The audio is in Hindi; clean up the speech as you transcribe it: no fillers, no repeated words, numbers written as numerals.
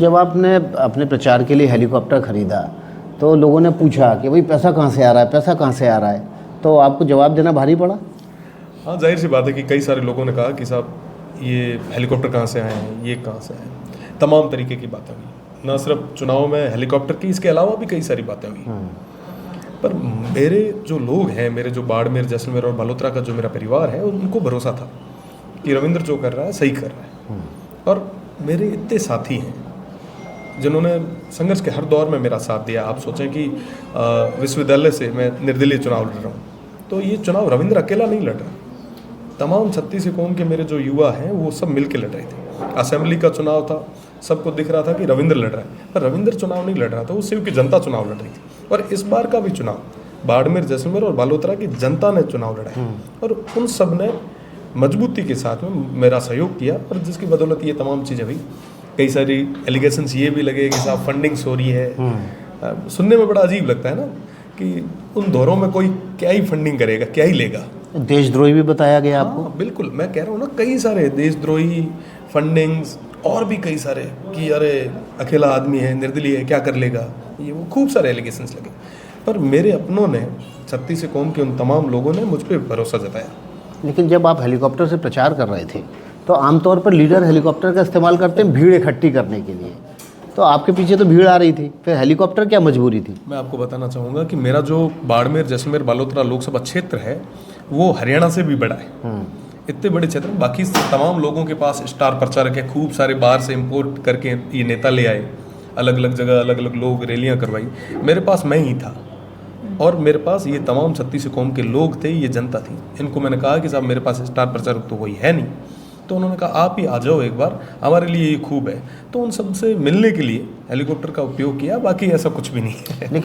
जब आपने अपने प्रचार के लिए हेलीकॉप्टर खरीदा तो लोगों ने पूछा कि भाई पैसा कहाँ से आ रहा है, पैसा कहाँ से आ रहा है, तो आपको जवाब देना भारी पड़ा। हाँ, जाहिर सी बात है कि कई सारे लोगों ने कहा कि साहब ये हेलीकॉप्टर कहाँ से आए हैं, ये कहाँ से आए हैं। तमाम तरीके की बातें हुई, न सिर्फ चुनाव में हेलीकॉप्टर की, इसके अलावा भी कई सारी बातें हुई। पर मेरे जो लोग हैं, मेरे जो बाड़मेर, जैसलमेर और बालोतरा का जो मेरा परिवार है, उनको भरोसा था कि रविंद्र जो कर रहा है सही कर रहा है। और मेरे इतने साथी हैं जिन्होंने संघर्ष के हर दौर में मेरा साथ दिया। आप सोचें कि विश्वविद्यालय से मैं निर्दलीय चुनाव लड़ रहा हूँ, तो ये चुनाव रविंद्र अकेला नहीं लड़ रहा, तमाम 36 कौम के मेरे जो युवा हैं वो सब मिल के लड़ रहे थे। असेंबली का चुनाव था, सबको दिख रहा था कि रविंद्र लड़ रहा है, पर रविंद्र चुनाव नहीं लड़ रहा था, वो सिर्फ की जनता चुनाव लड़ रही थी। और इस बार का भी चुनाव बाड़मेर, जैसलमेर और बालोतरा की जनता ने चुनाव लड़ा है, और उन सब ने मजबूती के साथ में मेरा सहयोग किया, और जिसकी बदौलत ये तमाम चीज़ें हुई। कई सारी एलिगेशंस ये भी लगे कि साहब फंडिंग्स हो रही है। सुनने में बड़ा अजीब लगता है ना कि उन दौरों में कोई क्या ही फंडिंग करेगा, क्या ही लेगा। देशद्रोही भी बताया गया आपको। हाँ, बिल्कुल, मैं कह रहा हूँ ना, कई सारे देशद्रोही, फंडिंग्स और भी कई सारे कि अरे अकेला आदमी है, निर्दलीय है, क्या कर लेगा, ये वो खूब सारे एलिगेशंस लगे। पर मेरे अपनों ने, 36 कौम के उन तमाम लोगों ने मुझ पर भरोसा जताया। लेकिन जब आप हेलीकॉप्टर से प्रचार कर रहे थे तो आमतौर पर लीडर हेलीकॉप्टर का इस्तेमाल करते हैं भीड़ इकट्ठी करने के लिए, तो आपके पीछे तो भीड़ आ रही थी, फिर हेलीकॉप्टर क्या मजबूरी थी? मैं आपको बताना चाहूँगा कि मेरा जो बाड़मेर, जैसलमेर, बालोतरा लोकसभा क्षेत्र है वो हरियाणा से भी बड़ा है। इतने बड़े क्षेत्र में बाकी तमाम लोगों के पास स्टार प्रचारक है, खूब सारे बाहर से इंपोर्ट करके ये नेता ले आए, अलग अलग जगह अलग अलग लोग रैलियाँ करवाई। मेरे पास मैं ही था, और मेरे पास ये तमाम 36 कौम के लोग थे, ये जनता थी। इनको मैंने कहा कि साहब मेरे पास स्टार प्रचारक तो कोई है नहीं, तो उन्होंने कहा आप ही आ जाओ एक बार, हमारे लिए ये खूब है। तो उन सब से मिलने के लिए हेलीकॉप्टर का उपयोग किया, बाकी ऐसा कुछ भी नहीं है।